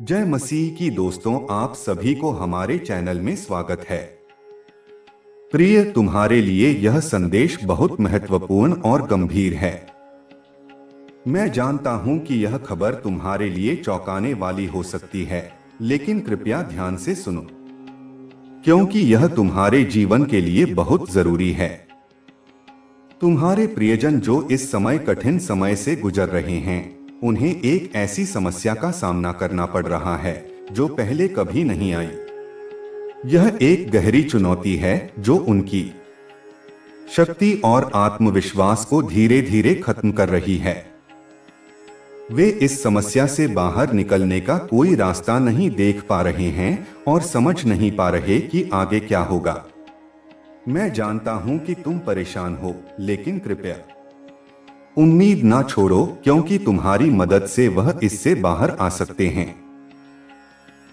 जय मसीह की दोस्तों, आप सभी को हमारे चैनल में स्वागत है। प्रिय, तुम्हारे लिए यह संदेश बहुत महत्वपूर्ण और गंभीर है। मैं जानता हूं कि यह खबर तुम्हारे लिए चौंकाने वाली हो सकती है, लेकिन कृपया ध्यान से सुनो, क्योंकि यह तुम्हारे जीवन के लिए बहुत जरूरी है। तुम्हारे प्रियजन जो इस समय कठिन समय से गुजर रहे हैं, उन्हें एक ऐसी समस्या का सामना करना पड़ रहा है जो पहले कभी नहीं आई। यह एक गहरी चुनौती है जो उनकी शक्ति और आत्मविश्वास को धीरे धीरे खत्म कर रही है। वे इस समस्या से बाहर निकलने का कोई रास्ता नहीं देख पा रहे हैं और समझ नहीं पा रहे कि आगे क्या होगा। मैं जानता हूं कि तुम परेशान हो, लेकिन कृपया उम्मीद ना छोड़ो, क्योंकि तुम्हारी मदद से वह इससे बाहर आ सकते हैं।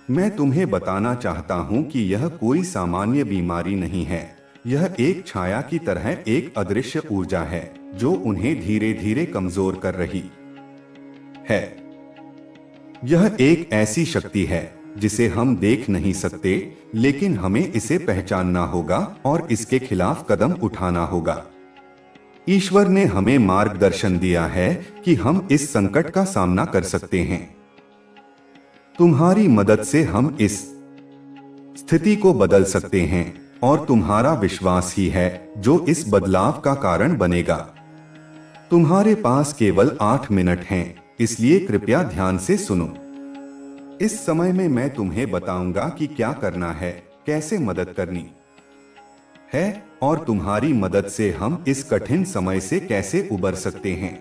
मैं तुम्हें बताना चाहता हूं कि यह कोई सामान्य बीमारी नहीं है। यह एक छाया की तरह एक अदृश्य ऊर्जा है जो उन्हें धीरे धीरे कमजोर कर रही है। यह एक ऐसी शक्ति है जिसे हम देख नहीं सकते, लेकिन हमें इसे पहचानना होगा और इसके खिलाफ कदम उठाना होगा। ईश्वर ने हमें मार्गदर्शन दिया है कि हम इस संकट का सामना कर सकते हैं। तुम्हारी मदद से हम इस स्थिति को बदल सकते हैं और तुम्हारा विश्वास ही है जो इस बदलाव का कारण बनेगा। तुम्हारे पास केवल 8 मिनट हैं, इसलिए कृपया ध्यान से सुनो। इस समय में मैं तुम्हें बताऊंगा कि क्या करना है, कैसे मदद करनी है और तुम्हारी मदद से हम इस कठिन समय से कैसे उबर सकते हैं।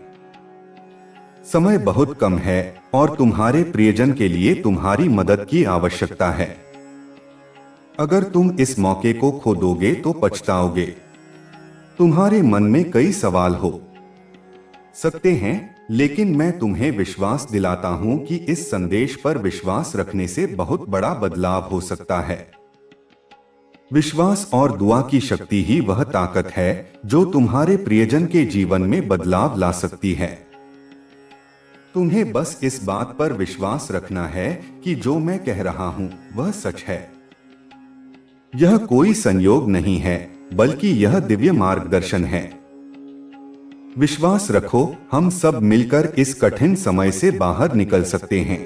समय बहुत कम है और तुम्हारे प्रियजन के लिए तुम्हारी मदद की आवश्यकता है। अगर तुम इस मौके को खो दोगे तो पछताओगे। तुम्हारे मन में कई सवाल हो सकते हैं, लेकिन मैं तुम्हें विश्वास दिलाता हूं कि इस संदेश पर विश्वास रखने से बहुत बड़ा बदलाव हो सकता है। विश्वास और दुआ की शक्ति ही वह ताकत है जो तुम्हारे प्रियजन के जीवन में बदलाव ला सकती है। तुम्हें बस इस बात पर विश्वास रखना है कि जो मैं कह रहा हूं वह सच है। यह कोई संयोग नहीं है, बल्कि यह दिव्य मार्गदर्शन है। विश्वास रखो, हम सब मिलकर इस कठिन समय से बाहर निकल सकते हैं।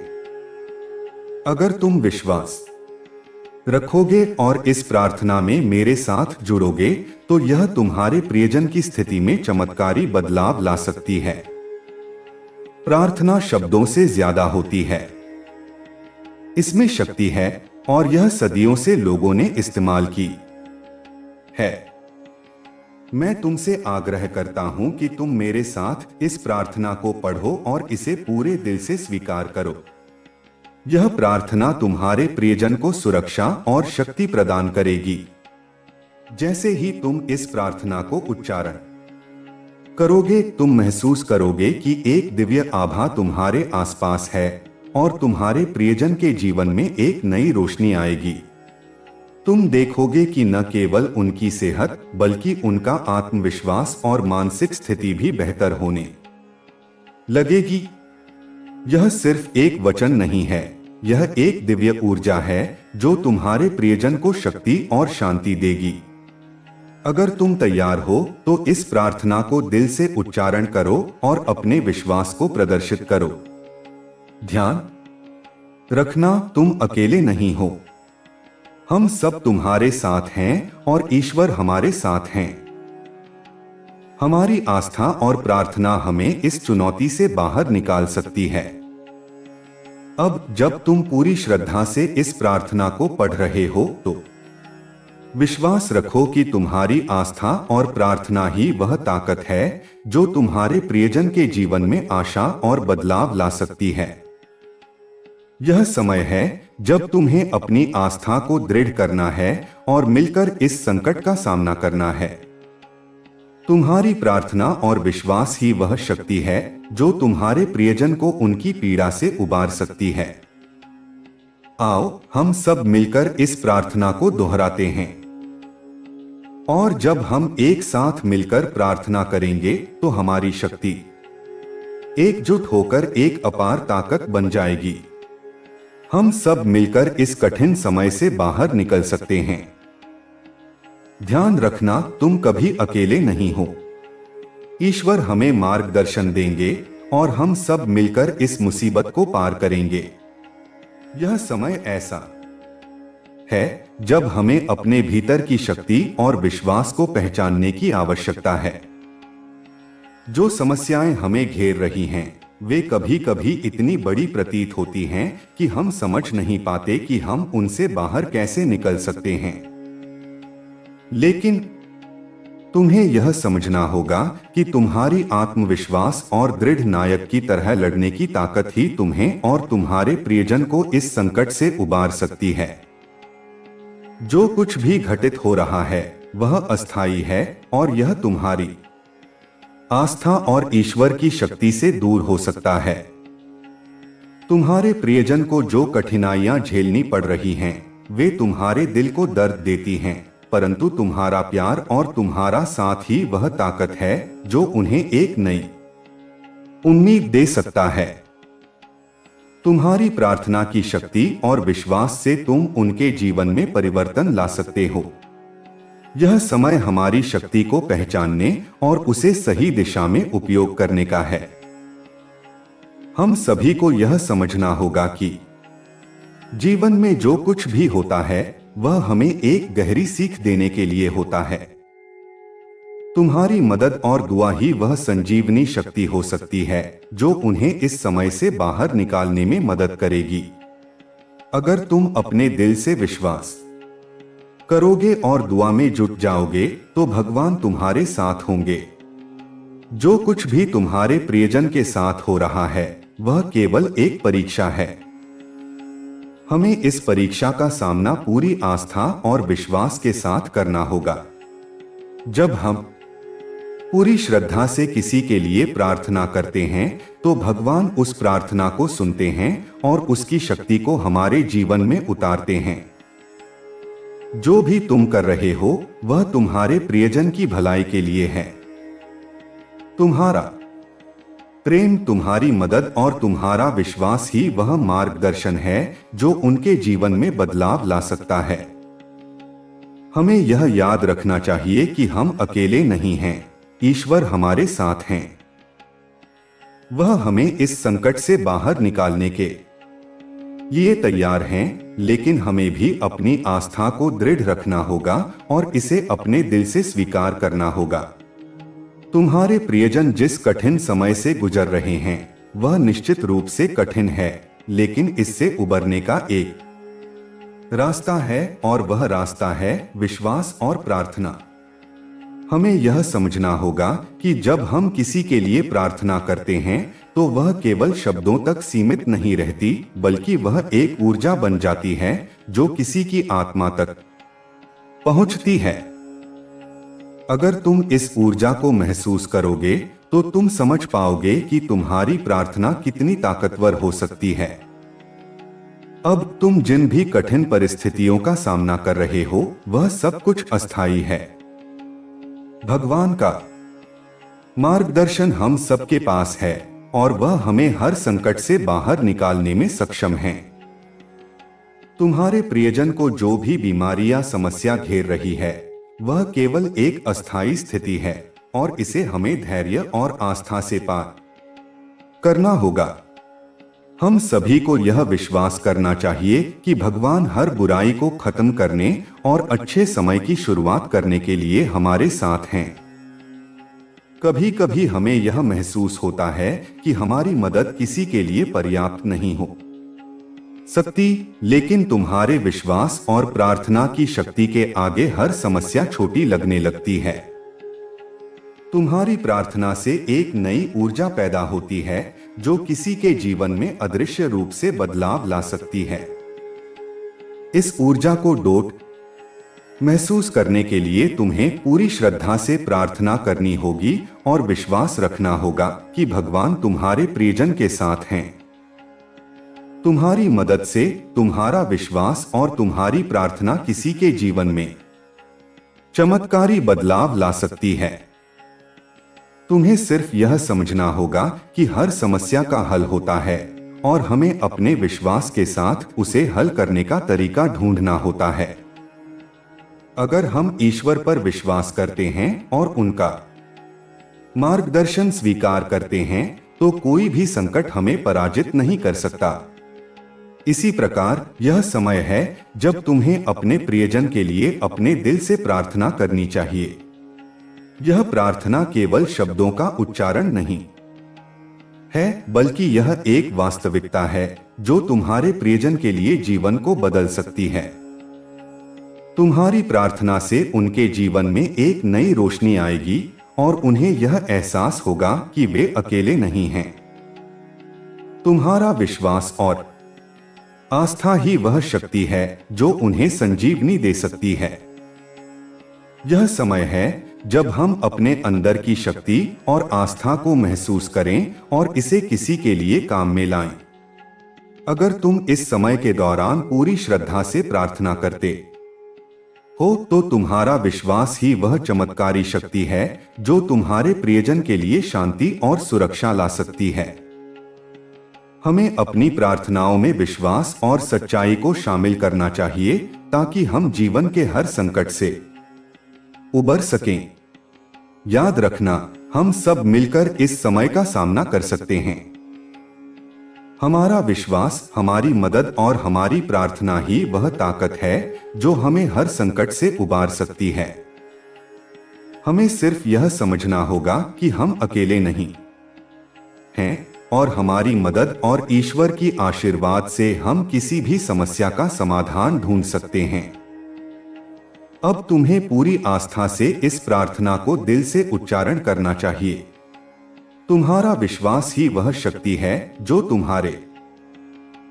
अगर तुम विश्वास रखोगे और इस प्रार्थना में मेरे साथ जुड़ोगे, तो यह तुम्हारे प्रियजन की स्थिति में चमत्कारी बदलाव ला सकती है। प्रार्थना शब्दों से ज्यादा होती है, इसमें शक्ति है और यह सदियों से लोगों ने इस्तेमाल की है। मैं तुमसे आग्रह करता हूं कि तुम मेरे साथ इस प्रार्थना को पढ़ो और इसे पूरे दिल से स्वीकार करो। यह प्रार्थना तुम्हारे प्रियजन को सुरक्षा और शक्ति प्रदान करेगी। जैसे ही तुम इस प्रार्थना को उच्चारण करोगे, तुम महसूस करोगे कि एक दिव्य आभा तुम्हारे आसपास है और तुम्हारे प्रियजन के जीवन में एक नई रोशनी आएगी। तुम देखोगे कि न केवल उनकी सेहत, बल्कि उनका आत्मविश्वास और मानसिक स्थिति भी बेहतर होने लगेगी। यह सिर्फ एक वचन नहीं है, यह एक दिव्य ऊर्जा है जो तुम्हारे प्रियजन को शक्ति और शांति देगी। अगर तुम तैयार हो तो इस प्रार्थना को दिल से उच्चारण करो और अपने विश्वास को प्रदर्शित करो। ध्यान रखना, तुम अकेले नहीं हो। हम सब तुम्हारे साथ हैं और ईश्वर हमारे साथ हैं। हमारी आस्था और प्रार्थना हमें इस चुनौती से बाहर निकाल सकती है। अब जब तुम पूरी श्रद्धा से इस प्रार्थना को पढ़ रहे हो, तो विश्वास रखो कि तुम्हारी आस्था और प्रार्थना ही वह ताकत है जो तुम्हारे प्रियजन के जीवन में आशा और बदलाव ला सकती है। यह समय है जब तुम्हें अपनी आस्था को दृढ़ करना है और मिलकर इस संकट का सामना करना है। तुम्हारी प्रार्थना और विश्वास ही वह शक्ति है जो तुम्हारे प्रियजन को उनकी पीड़ा से उबार सकती है। आओ हम सब मिलकर इस प्रार्थना को दोहराते हैं, और जब हम एक साथ मिलकर प्रार्थना करेंगे तो हमारी शक्ति एकजुट होकर एक अपार ताकत बन जाएगी। हम सब मिलकर इस कठिन समय से बाहर निकल सकते हैं। ध्यान रखना, तुम कभी अकेले नहीं हो। ईश्वर हमें मार्गदर्शन देंगे और हम सब मिलकर इस मुसीबत को पार करेंगे। यह समय ऐसा है जब हमें अपने भीतर की शक्ति और विश्वास को पहचानने की आवश्यकता है। जो समस्याएं हमें घेर रही हैं, वे कभी कभी इतनी बड़ी प्रतीत होती हैं कि हम समझ नहीं पाते कि हम उनसे बाहर कैसे निकल सकते हैं। लेकिन तुम्हें यह समझना होगा कि तुम्हारी आत्मविश्वास और दृढ़ नायक की तरह लड़ने की ताकत ही तुम्हें और तुम्हारे प्रियजन को इस संकट से उबार सकती है। जो कुछ भी घटित हो रहा है वह अस्थायी है और यह तुम्हारी आस्था और ईश्वर की शक्ति से दूर हो सकता है। तुम्हारे प्रियजन को जो कठिनाइयां झेलनी पड़ रही हैं, वे तुम्हारे दिल को दर्द देती हैं, परंतु तुम्हारा प्यार और तुम्हारा साथ ही वह ताकत है जो उन्हें एक नई उम्मीद दे सकता है। तुम्हारी प्रार्थना की शक्ति और विश्वास से तुम उनके जीवन में परिवर्तन ला सकते हो। यह समय हमारी शक्ति को पहचानने और उसे सही दिशा में उपयोग करने का है। हम सभी को यह समझना होगा कि जीवन में जो कुछ भी होता है वह हमें एक गहरी सीख देने के लिए होता है। तुम्हारी मदद और दुआ ही वह संजीवनी शक्ति हो सकती है जो उन्हें इस समय से बाहर निकालने में मदद करेगी। अगर तुम अपने दिल से विश्वास करोगे और दुआ में जुट जाओगे तो भगवान तुम्हारे साथ होंगे। जो कुछ भी तुम्हारे प्रियजन के साथ हो रहा है वह केवल एक परीक्षा है। हमें इस परीक्षा का सामना पूरी आस्था और विश्वास के साथ करना होगा। जब हम पूरी श्रद्धा से किसी के लिए प्रार्थना करते हैं तो भगवान उस प्रार्थना को सुनते हैं और उसकी शक्ति को हमारे जीवन में उतारते हैं। जो भी तुम कर रहे हो वह तुम्हारे प्रियजन की भलाई के लिए है। तुम्हारा प्रेम, तुम्हारी मदद और तुम्हारा विश्वास ही वह मार्गदर्शन है जो उनके जीवन में बदलाव ला सकता है। हमें यह याद रखना चाहिए कि हम अकेले नहीं हैं, ईश्वर हमारे साथ हैं। वह हमें इस संकट से बाहर निकालने के लिए तैयार हैं, लेकिन हमें भी अपनी आस्था को दृढ़ रखना होगा और इसे अपने दिल से स्वीकार करना होगा। तुम्हारे प्रियजन जिस कठिन समय से गुजर रहे हैं वह निश्चित रूप से कठिन है, लेकिन इससे उबरने का एक रास्ता है और वह रास्ता है विश्वास और प्रार्थना। हमें यह समझना होगा कि जब हम किसी के लिए प्रार्थना करते हैं तो वह केवल शब्दों तक सीमित नहीं रहती, बल्कि वह एक ऊर्जा बन जाती है जो किसी की आत्मा तक पहुंचती है। अगर तुम इस ऊर्जा को महसूस करोगे तो तुम समझ पाओगे कि तुम्हारी प्रार्थना कितनी ताकतवर हो सकती है। अब तुम जिन भी कठिन परिस्थितियों का सामना कर रहे हो वह सब कुछ अस्थायी है। भगवान का मार्गदर्शन हम सबके पास है और वह हमें हर संकट से बाहर निकालने में सक्षम है। तुम्हारे प्रियजन को जो भी बीमारी या समस्या घेर रही है वह केवल एक अस्थायी स्थिति है और इसे हमें धैर्य और आस्था से पार करना होगा। हम सभी को यह विश्वास करना चाहिए कि भगवान हर बुराई को खत्म करने और अच्छे समय की शुरुआत करने के लिए हमारे साथ हैं। कभी कभी हमें यह महसूस होता है कि हमारी मदद किसी के लिए पर्याप्त नहीं हो सकती, लेकिन तुम्हारे विश्वास और प्रार्थना की शक्ति के आगे हर समस्या छोटी लगने लगती है। तुम्हारी प्रार्थना से एक नई ऊर्जा पैदा होती है जो किसी के जीवन में अदृश्य रूप से बदलाव ला सकती है। इस ऊर्जा को डोट महसूस करने के लिए तुम्हें पूरी श्रद्धा से प्रार्थना करनी होगी और विश्वास रखना होगा कि भगवान तुम्हारे प्रियजन के साथ हैं। तुम्हारी मदद से तुम्हारा विश्वास और तुम्हारी प्रार्थना किसी के जीवन में चमत्कारी बदलाव ला सकती है। तुम्हें सिर्फ यह समझना होगा कि हर समस्या का हल होता है और हमें अपने विश्वास के साथ उसे हल करने का तरीका ढूंढना होता है। अगर हम ईश्वर पर विश्वास करते हैं और उनका मार्गदर्शन स्वीकार करते हैं तो कोई भी संकट हमें पराजित नहीं कर सकता। इसी प्रकार यह समय है जब तुम्हें अपने प्रियजन के लिए अपने दिल से प्रार्थना करनी चाहिए। यह प्रार्थना केवल शब्दों का उच्चारण नहीं है, बल्कि यह एक वास्तविकता है जो तुम्हारे प्रियजन के लिए जीवन को बदल सकती है। तुम्हारी प्रार्थना से उनके जीवन में एक नई रोशनी आएगी और उन्हें यह एहसास होगा कि वे अकेले नहीं हैं। तुम्हारा विश्वास और आस्था ही वह शक्ति है जो उन्हें संजीवनी दे सकती है। यह समय है जब हम अपने अंदर की शक्ति और आस्था को महसूस करें और इसे किसी के लिए काम में लाएं। अगर तुम इस समय के दौरान पूरी श्रद्धा से प्रार्थना करते हो तो तुम्हारा विश्वास ही वह चमत्कारी शक्ति है जो तुम्हारे प्रियजन के लिए शांति और सुरक्षा ला सकती है। हमें अपनी प्रार्थनाओं में विश्वास और सच्चाई को शामिल करना चाहिए ताकि हम जीवन के हर संकट से उबर सकें। याद रखना, हम सब मिलकर इस समय का सामना कर सकते हैं। हमारा विश्वास, हमारी मदद और हमारी प्रार्थना ही वह ताकत है जो हमें हर संकट से उबार सकती है। हमें सिर्फ यह समझना होगा कि हम अकेले नहीं हैं और हमारी मदद और ईश्वर की आशीर्वाद से हम किसी भी समस्या का समाधान ढूंढ सकते हैं। अब तुम्हें पूरी आस्था से इस प्रार्थना को दिल से उच्चारण करना चाहिए। तुम्हारा विश्वास ही वह शक्ति है जो तुम्हारे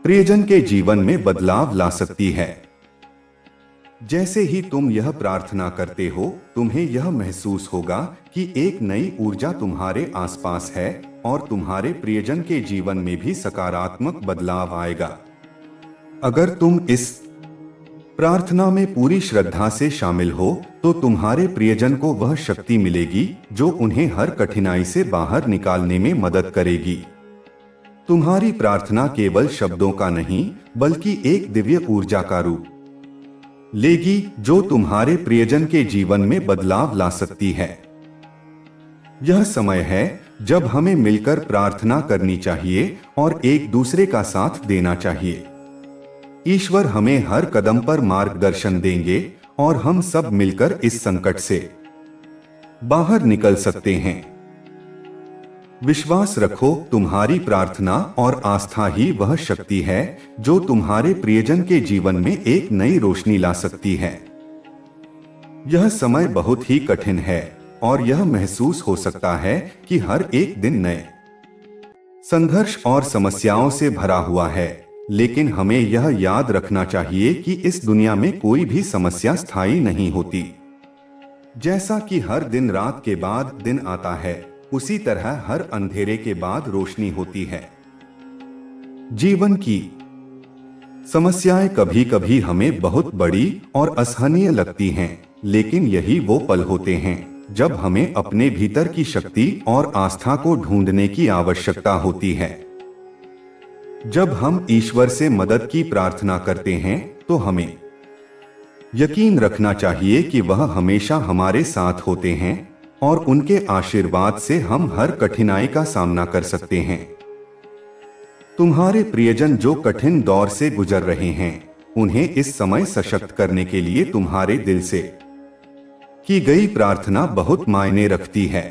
प्रियजन के जीवन में बदलाव ला सकती है। जैसे ही तुम यह प्रार्थना करते हो, तुम्हें यह महसूस होगा कि एक नई ऊर्जा तुम्हारे आसपास है और तुम्हारे प्रियजन के जीवन में भी सकारात्मक बदलाव आएगा। अगर तुम इस प्रार्थना में पूरी श्रद्धा से शामिल हो तो तुम्हारे प्रियजन को वह शक्ति मिलेगी जो उन्हें हर कठिनाई से बाहर निकालने में मदद करेगी। तुम्हारी प्रार्थना केवल शब्दों का नहीं बल्कि एक दिव्य ऊर्जा का रूप लेगी जो तुम्हारे प्रियजन के जीवन में बदलाव ला सकती है। यह समय है जब हमें मिलकर प्रार्थना करनी चाहिए और एक दूसरे का साथ देना चाहिए। ईश्वर हमें हर कदम पर मार्गदर्शन देंगे और हम सब मिलकर इस संकट से बाहर निकल सकते हैं। विश्वास रखो, तुम्हारी प्रार्थना और आस्था ही वह शक्ति है जो तुम्हारे प्रियजन के जीवन में एक नई रोशनी ला सकती है। यह समय बहुत ही कठिन है और यह महसूस हो सकता है कि हर एक दिन नए संघर्ष और समस्याओं से भरा हुआ है, लेकिन हमें यह याद रखना चाहिए कि इस दुनिया में कोई भी समस्या स्थायी नहीं होती। जैसा कि हर दिन रात के बाद दिन आता है, उसी तरह हर अंधेरे के बाद रोशनी होती है। जीवन की समस्याएं कभी कभी हमें बहुत बड़ी और असहनीय लगती हैं, लेकिन यही वो पल होते हैं जब हमें अपने भीतर की शक्ति और आस्था को ढूंढने की आवश्यकता होती है। जब हम ईश्वर से मदद की प्रार्थना करते हैं तो हमें यकीन रखना चाहिए कि वह हमेशा हमारे साथ होते हैं और उनके आशीर्वाद से हम हर कठिनाई का सामना कर सकते हैं। तुम्हारे प्रियजन जो कठिन दौर से गुजर रहे हैं, उन्हें इस समय सशक्त करने के लिए तुम्हारे दिल से की गई प्रार्थना बहुत मायने रखती है।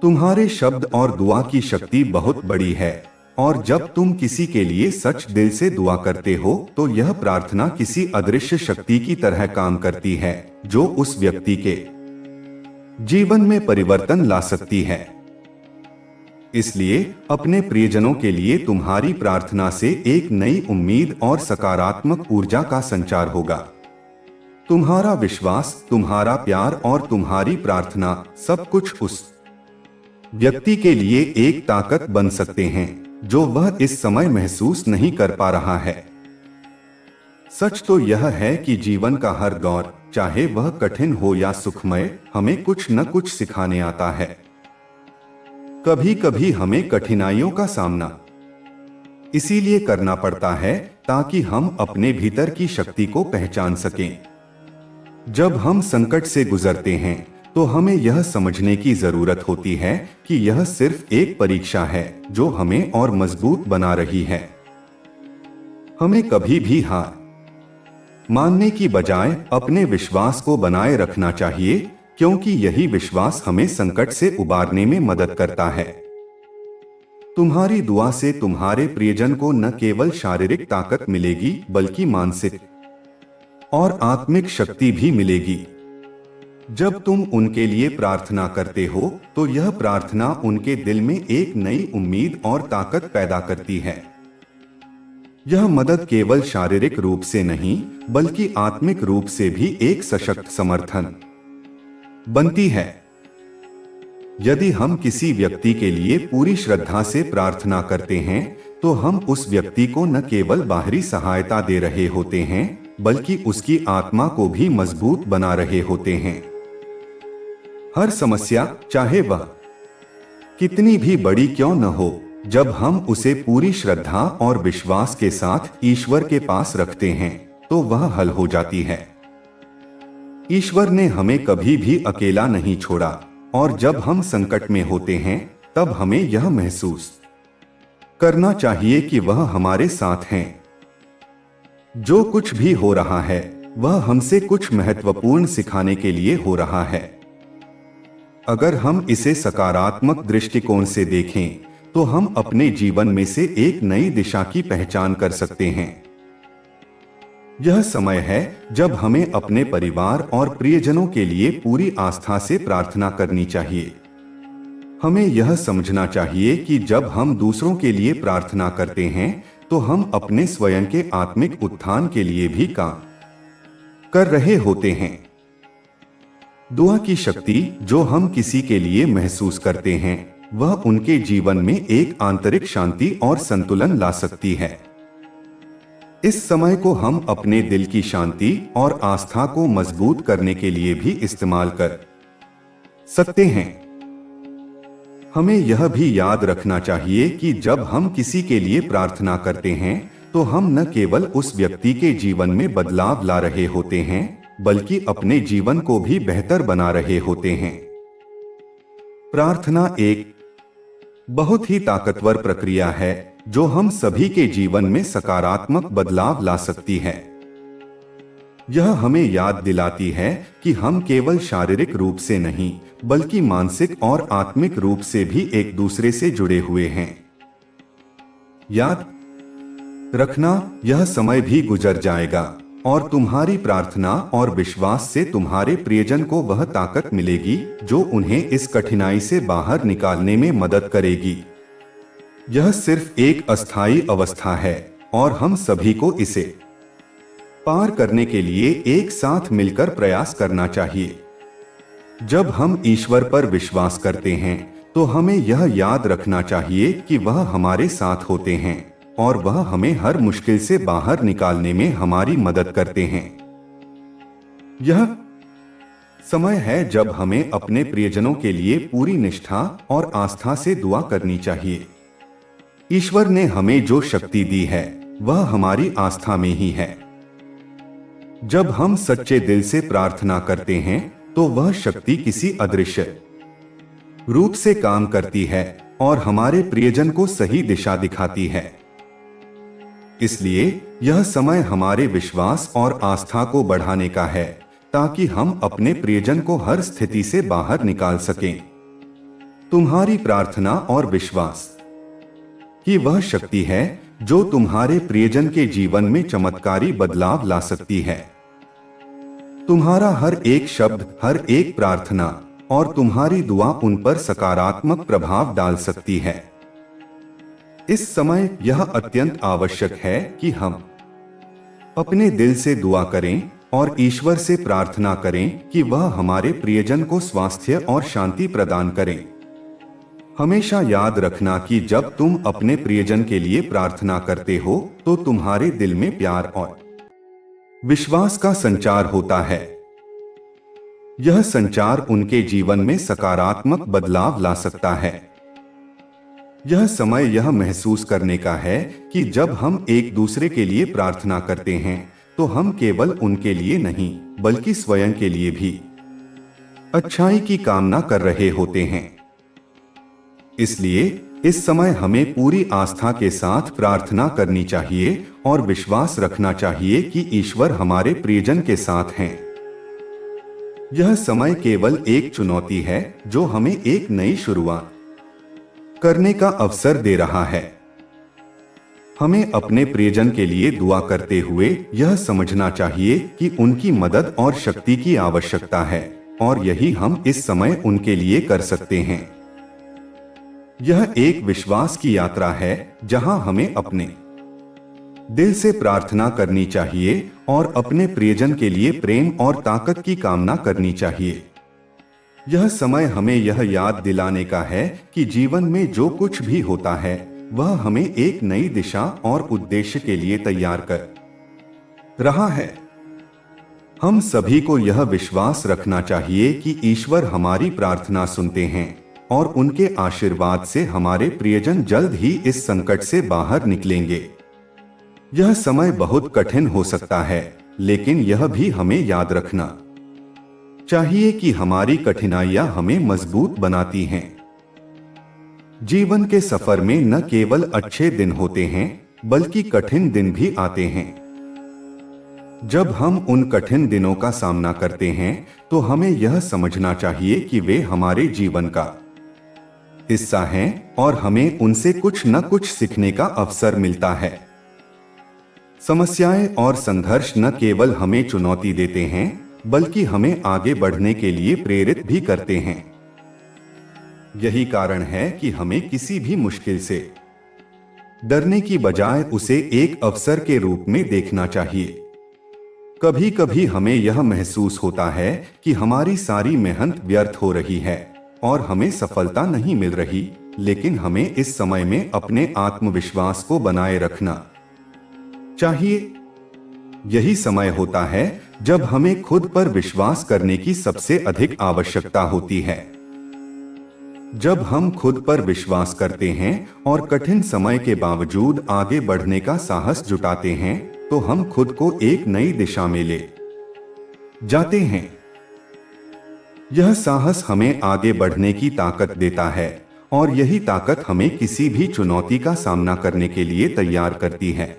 तुम्हारे शब्द और दुआ की शक्ति बहुत बड़ी है और जब तुम किसी के लिए सच दिल से दुआ करते हो तो यह प्रार्थना किसी अदृश्य शक्ति की तरह काम करती है जो उस व्यक्ति के जीवन में परिवर्तन ला सकती है। इसलिए अपने प्रियजनों के लिए तुम्हारी प्रार्थना से एक नई उम्मीद और सकारात्मक ऊर्जा का संचार होगा। तुम्हारा विश्वास, तुम्हारा प्यार और तुम्हारी प्रार्थना सब कुछ उस व्यक्ति के लिए एक ताकत बन सकते हैं जो वह इस समय महसूस नहीं कर पा रहा है। सच तो यह है कि जीवन का हर दौर, चाहे वह कठिन हो या सुखमय, हमें कुछ न कुछ सिखाने आता है। कभी कभी हमें कठिनाइयों का सामना इसीलिए करना पड़ता है ताकि हम अपने भीतर की शक्ति को पहचान सकें। जब हम संकट से गुजरते हैं तो हमें यह समझने की जरूरत होती है कि यह सिर्फ एक परीक्षा है जो हमें और मजबूत बना रही है। हमें कभी भी हार मानने की बजाय अपने विश्वास को बनाए रखना चाहिए, क्योंकि यही विश्वास हमें संकट से उबारने में मदद करता है। तुम्हारी दुआ से तुम्हारे प्रियजन को न केवल शारीरिक ताकत मिलेगी बल्कि मानसिक और आत्मिक शक्ति भी मिलेगी। जब तुम उनके लिए प्रार्थना करते हो तो यह प्रार्थना उनके दिल में एक नई उम्मीद और ताकत पैदा करती है। यह मदद केवल शारीरिक रूप से नहीं बल्कि आत्मिक रूप से भी एक सशक्त समर्थन बनती है। यदि हम किसी व्यक्ति के लिए पूरी श्रद्धा से प्रार्थना करते हैं तो हम उस व्यक्ति को न केवल बाहरी सहायता दे रहे होते हैं बल्कि उसकी आत्मा को भी मजबूत बना रहे होते हैं। हर समस्या, चाहे वह कितनी भी बड़ी क्यों न हो, जब हम उसे पूरी श्रद्धा और विश्वास के साथ ईश्वर के पास रखते हैं तो वह हल हो जाती है। ईश्वर ने हमें कभी भी अकेला नहीं छोड़ा, और जब हम संकट में होते हैं तब हमें यह महसूस करना चाहिए कि वह हमारे साथ हैं। जो कुछ भी हो रहा है वह हमसे कुछ महत्वपूर्ण सिखाने के लिए हो रहा है। अगर हम इसे सकारात्मक दृष्टिकोण से देखें तो हम अपने जीवन में से एक नई दिशा की पहचान कर सकते हैं। यह समय है जब हमें अपने परिवार और प्रियजनों के लिए पूरी आस्था से प्रार्थना करनी चाहिए। हमें यह समझना चाहिए कि जब हम दूसरों के लिए प्रार्थना करते हैं तो हम अपने स्वयं के आत्मिक उत्थान के लिए भी काम कर रहे होते हैं। दुआ की शक्ति जो हम किसी के लिए महसूस करते हैं वह उनके जीवन में एक आंतरिक शांति और संतुलन ला सकती है। इस समय को हम अपने दिल की शांति और आस्था को मजबूत करने के लिए भी इस्तेमाल कर सकते हैं। हमें यह भी याद रखना चाहिए कि जब हम किसी के लिए प्रार्थना करते हैं तो हम न केवल उस व्यक्ति के जीवन में बदलाव ला रहे होते हैं बल्कि अपने जीवन को भी बेहतर बना रहे होते हैं। प्रार्थना एक बहुत ही ताकतवर प्रक्रिया है जो हम सभी के जीवन में सकारात्मक बदलाव ला सकती है। यह हमें याद दिलाती है कि हम केवल शारीरिक रूप से नहीं बल्कि मानसिक और आत्मिक रूप से भी एक दूसरे से जुड़े हुए हैं। याद रखना, यह समय भी गुजर जाएगा और तुम्हारी प्रार्थना और विश्वास से तुम्हारे प्रियजन को वह ताकत मिलेगी जो उन्हें इस कठिनाई से बाहर निकालने में मदद करेगी। यह सिर्फ एक अस्थायी अवस्था है और हम सभी को इसे पार करने के लिए एक साथ मिलकर प्रयास करना चाहिए। जब हम ईश्वर पर विश्वास करते हैं तो हमें यह याद रखना चाहिए कि वह हमारे साथ होते हैं और वह हमें हर मुश्किल से बाहर निकालने में हमारी मदद करते हैं। यह समय है जब हमें अपने प्रियजनों के लिए पूरी निष्ठा और आस्था से दुआ करनी चाहिए। ईश्वर ने हमें जो शक्ति दी है वह हमारी आस्था में ही है। जब हम सच्चे दिल से प्रार्थना करते हैं तो वह शक्ति किसी अदृश्य रूप से काम करती है और हमारे प्रियजन को सही दिशा दिखाती है। इसलिए यह समय हमारे विश्वास और आस्था को बढ़ाने का है ताकि हम अपने प्रियजन को हर स्थिति से बाहर निकाल सकें। तुम्हारी प्रार्थना और विश्वास कि वह शक्ति है जो तुम्हारे प्रियजन के जीवन में चमत्कारी बदलाव ला सकती है। तुम्हारा हर एक शब्द, हर एक प्रार्थना और तुम्हारी दुआ उन पर सकारात्मक प्रभाव डाल सकती है। इस समय यह अत्यंत आवश्यक है कि हम अपने दिल से दुआ करें और ईश्वर से प्रार्थना करें कि वह हमारे प्रियजन को स्वास्थ्य और शांति प्रदान करें। हमेशा याद रखना कि जब तुम अपने प्रियजन के लिए प्रार्थना करते हो तो तुम्हारे दिल में प्यार और विश्वास का संचार होता है। यह संचार उनके जीवन में सकारात्मक बदलाव ला सकता है। यह समय यह महसूस करने का है कि जब हम एक दूसरे के लिए प्रार्थना करते हैं तो हम केवल उनके लिए नहीं बल्कि स्वयं के लिए भी अच्छाई की कामना कर रहे होते हैं। इसलिए इस समय हमें पूरी आस्था के साथ प्रार्थना करनी चाहिए और विश्वास रखना चाहिए कि ईश्वर हमारे प्रियजन के साथ हैं। यह समय केवल एक चुनौती है जो हमें एक नई शुरुआत करने का अवसर दे रहा है। हमें अपने प्रियजन के लिए दुआ करते हुए यह समझना चाहिए कि उनकी मदद और शक्ति की आवश्यकता है और यही हम इस समय उनके लिए कर सकते हैं। यह एक विश्वास की यात्रा है जहां हमें अपने दिल से प्रार्थना करनी चाहिए और अपने प्रियजन के लिए प्रेम और ताकत की कामना करनी चाहिए। यह समय हमें यह याद दिलाने का है कि जीवन में जो कुछ भी होता है वह हमें एक नई दिशा और उद्देश्य के लिए तैयार कर रहा है। हम सभी को यह विश्वास रखना चाहिए कि ईश्वर हमारी प्रार्थना सुनते हैं और उनके आशीर्वाद से हमारे प्रियजन जल्द ही इस संकट से बाहर निकलेंगे। यह समय बहुत कठिन हो सकता है, लेकिन यह भी हमें याद रखना चाहिए कि हमारी कठिनाइयां हमें मजबूत बनाती हैं। जीवन के सफर में न केवल अच्छे दिन होते हैं बल्कि कठिन दिन भी आते हैं। जब हम उन कठिन दिनों का सामना करते हैं तो हमें यह समझना चाहिए कि वे हमारे जीवन का हिस्सा हैं और हमें उनसे कुछ न कुछ सीखने का अवसर मिलता है। समस्याएं और संघर्ष न केवल हमें चुनौती देते हैं बल्कि हमें आगे बढ़ने के लिए प्रेरित भी करते हैं। यही कारण है कि हमें किसी भी मुश्किल से डरने की बजाय उसे एक अवसर के रूप में देखना चाहिए। कभी कभी हमें यह महसूस होता है कि हमारी सारी मेहनत व्यर्थ हो रही है और हमें सफलता नहीं मिल रही, लेकिन हमें इस समय में अपने आत्मविश्वास को बनाए रखना चाहिए। यही समय होता है जब हमें खुद पर विश्वास करने की सबसे अधिक आवश्यकता होती है। जब हम खुद पर विश्वास करते हैं और कठिन समय के बावजूद आगे बढ़ने का साहस जुटाते हैं तो हम खुद को एक नई दिशा में ले जाते हैं। यह साहस हमें आगे बढ़ने की ताकत देता है और यही ताकत हमें किसी भी चुनौती का सामना करने के लिए तैयार करती है।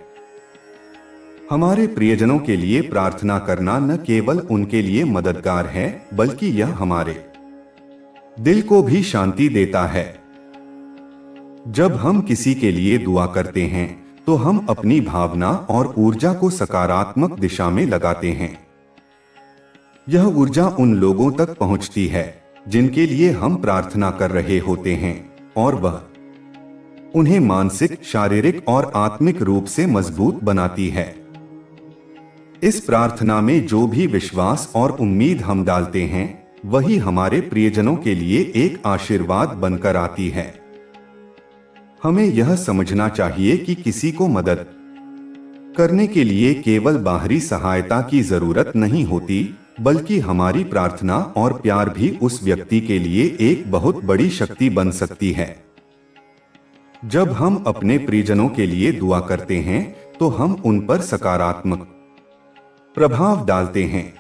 हमारे प्रियजनों के लिए प्रार्थना करना न केवल उनके लिए मददगार है बल्कि यह हमारे दिल को भी शांति देता है। जब हम किसी के लिए दुआ करते हैं तो हम अपनी भावना और ऊर्जा को सकारात्मक दिशा में लगाते हैं। यह ऊर्जा उन लोगों तक पहुंचती है जिनके लिए हम प्रार्थना कर रहे होते हैं और वह उन्हें मानसिक, शारीरिक और आत्मिक रूप से मजबूत बनाती है। इस प्रार्थना में जो भी विश्वास और उम्मीद हम डालते हैं वही हमारे प्रियजनों के लिए एक आशीर्वाद बनकर आती है। हमें यह समझना चाहिए कि किसी को मदद करने के लिए केवल बाहरी सहायता की जरूरत नहीं होती, बल्कि हमारी प्रार्थना और प्यार भी उस व्यक्ति के लिए एक बहुत बड़ी शक्ति बन सकती है। जब हम अपने प्रियजनों के लिए दुआ करते हैं तो हम उन पर सकारात्मक प्रभाव डालते हैं।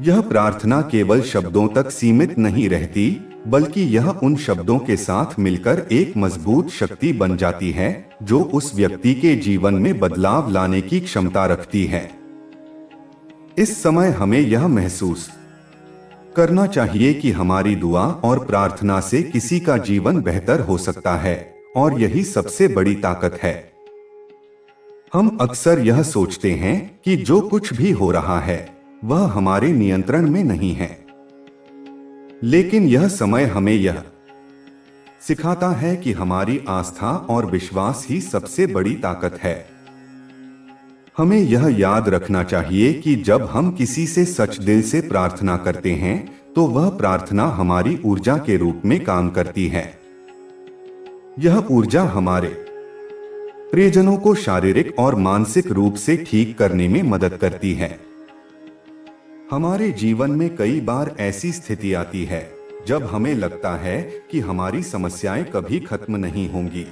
यह प्रार्थना केवल शब्दों तक सीमित नहीं रहती, बल्कि यह उन शब्दों के साथ मिलकर एक मजबूत शक्ति बन जाती है जो उस व्यक्ति के जीवन में बदलाव लाने की क्षमता रखती है। इस समय हमें यह महसूस करना चाहिए कि हमारी दुआ और प्रार्थना से किसी का जीवन बेहतर हो सकता है और यही सबसे बड़ी ताकत है। हम अक्सर यह सोचते हैं कि जो कुछ भी हो रहा है वह हमारे नियंत्रण में नहीं है, लेकिन यह समय हमें यह सिखाता है कि हमारी आस्था और विश्वास ही सबसे बड़ी ताकत है। हमें यह याद रखना चाहिए कि जब हम किसी से सच दिल से प्रार्थना करते हैं तो वह प्रार्थना हमारी ऊर्जा के रूप में काम करती है। यह ऊर्जा हमारे प्रियजनों को शारीरिक और मानसिक रूप से ठीक करने में मदद करती है। हमारे जीवन में कई बार ऐसी स्थिति आती है जब हमें लगता है कि हमारी समस्याएं कभी खत्म नहीं होंगी।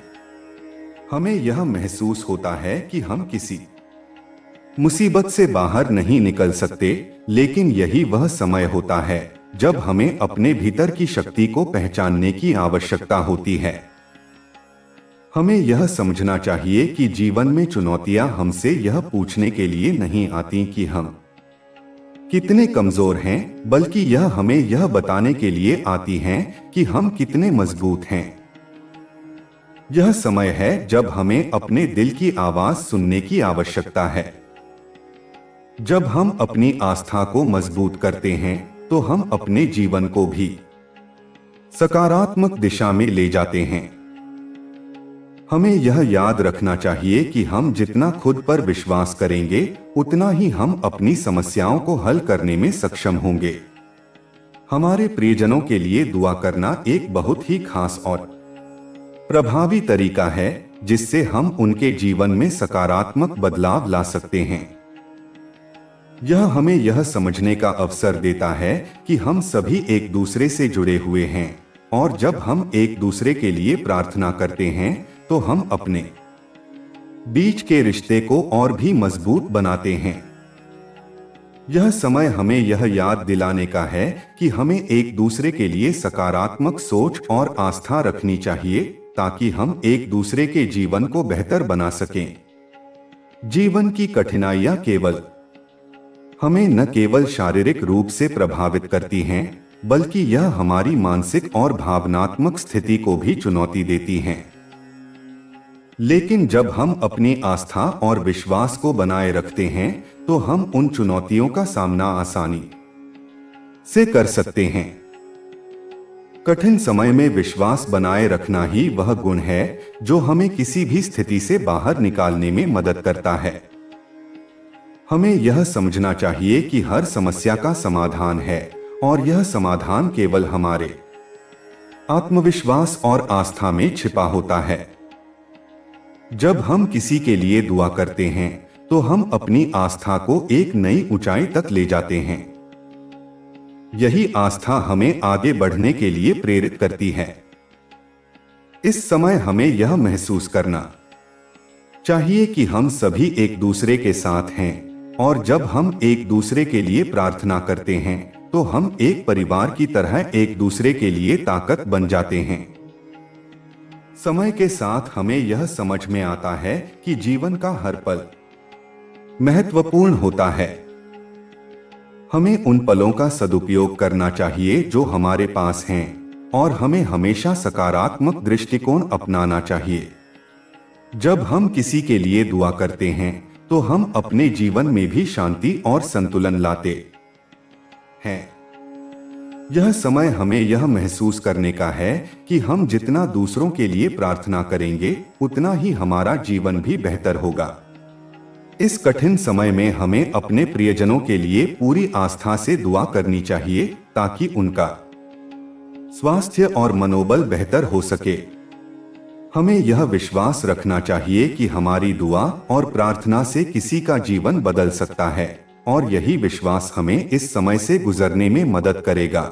हमें यह महसूस होता है कि हम किसी मुसीबत से बाहर नहीं निकल सकते, लेकिन यही वह समय होता है जब हमें अपने भीतर की शक्ति को पहचानने की आवश्यकता होती है। हमें यह समझना चाहिए कि जीवन में चुनौतियां हमसे यह पूछने के लिए नहीं आती कि हम कितने कमजोर हैं, बल्कि यह हमें यह बताने के लिए आती हैं कि हम कितने मजबूत हैं। यह समय है जब हमें अपने दिल की आवाज सुनने की आवश्यकता है। जब हम अपनी आस्था को मजबूत करते हैं तो हम अपने जीवन को भी सकारात्मक दिशा में ले जाते हैं। हमें यह याद रखना चाहिए कि हम जितना खुद पर विश्वास करेंगे, उतना ही हम अपनी समस्याओं को हल करने में सक्षम होंगे। हमारे प्रियजनों के लिए दुआ करना एक बहुत ही खास और प्रभावी तरीका है जिससे हम उनके जीवन में सकारात्मक बदलाव ला सकते हैं। यह हमें यह समझने का अवसर देता है कि हम सभी एक दूसरे से जुड़े हुए हैं, और जब हम एक दूसरे के लिए प्रार्थना करते हैं तो हम अपने बीच के रिश्ते को और भी मजबूत बनाते हैं। यह समय हमें यह याद दिलाने का है कि हमें एक दूसरे के लिए सकारात्मक सोच और आस्था रखनी चाहिए, ताकि हम एक दूसरे के जीवन को बेहतर बना सकें। जीवन की कठिनाइयां केवल हमें न केवल शारीरिक रूप से प्रभावित करती हैं, बल्कि यह हमारी मानसिक और भावनात्मक स्थिति को भी चुनौती देती हैं। लेकिन जब हम अपनी आस्था और विश्वास को बनाए रखते हैं तो हम उन चुनौतियों का सामना आसानी से कर सकते हैं। कठिन समय में विश्वास बनाए रखना ही वह गुण है जो हमें किसी भी स्थिति से बाहर निकालने में मदद करता है। हमें यह समझना चाहिए कि हर समस्या का समाधान है, और यह समाधान केवल हमारे आत्मविश्वास और आस्था में छिपा होता है। जब हम किसी के लिए दुआ करते हैं तो हम अपनी आस्था को एक नई ऊंचाई तक ले जाते हैं। यही आस्था हमें आगे बढ़ने के लिए प्रेरित करती है। इस समय हमें यह महसूस करना चाहिए कि हम सभी एक दूसरे के साथ हैं, और जब हम एक दूसरे के लिए प्रार्थना करते हैं तो हम एक परिवार की तरह एक दूसरे के लिए ताकत बन जाते हैं। समय के साथ हमें यह समझ में आता है कि जीवन का हर पल महत्वपूर्ण होता है। हमें उन पलों का सदुपयोग करना चाहिए जो हमारे पास हैं, और हमें हमेशा सकारात्मक दृष्टिकोण अपनाना चाहिए। जब हम किसी के लिए दुआ करते हैं तो हम अपने जीवन में भी शांति और संतुलन लाते हैं। यह समय हमें यह महसूस करने का है कि हम जितना दूसरों के लिए प्रार्थना करेंगे, उतना ही हमारा जीवन भी बेहतर होगा। इस कठिन समय में हमें अपने प्रियजनों के लिए पूरी आस्था से दुआ करनी चाहिए, ताकि उनका स्वास्थ्य और मनोबल बेहतर हो सके। हमें यह विश्वास रखना चाहिए कि हमारी दुआ और प्रार्थना से किसी का जीवन बदल सकता है, और यही विश्वास हमें इस समय से गुजरने में मदद करेगा।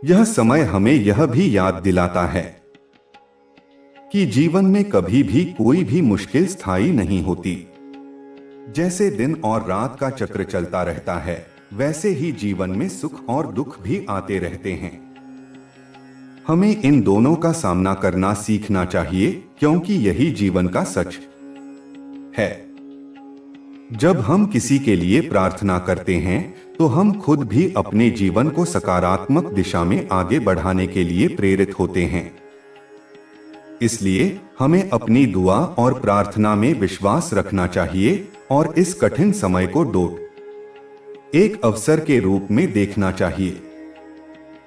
यह समय हमें यह भी याद दिलाता है कि जीवन में कभी भी कोई भी मुश्किल स्थायी नहीं होती। जैसे दिन और रात का चक्र चलता रहता है, वैसे ही जीवन में सुख और दुख भी आते रहते हैं। हमें इन दोनों का सामना करना सीखना चाहिए, क्योंकि यही जीवन का सच है। जब हम किसी के लिए प्रार्थना करते हैं तो हम खुद भी अपने जीवन को सकारात्मक दिशा में आगे बढ़ाने के लिए प्रेरित होते हैं। इसलिए हमें अपनी दुआ और प्रार्थना में विश्वास रखना चाहिए, और इस कठिन समय को एक अवसर के रूप में देखना चाहिए।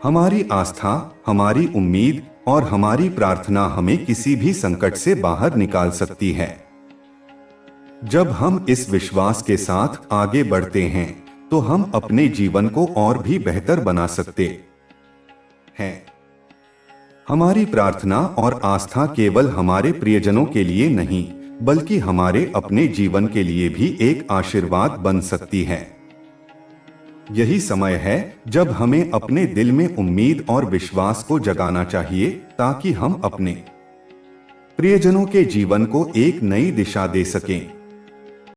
हमारी आस्था, हमारी उम्मीद और हमारी प्रार्थना हमें किसी भी संकट से बाहर निकाल सकती है। जब हम इस विश्वास के साथ आगे बढ़ते हैं तो हम अपने जीवन को और भी बेहतर बना सकते हैं। हमारी प्रार्थना और आस्था केवल हमारे प्रियजनों के लिए नहीं, बल्कि हमारे अपने जीवन के लिए भी एक आशीर्वाद बन सकती है। यही समय है जब हमें अपने दिल में उम्मीद और विश्वास को जगाना चाहिए, ताकि हम अपने प्रियजनों के जीवन को एक नई दिशा दे सकें।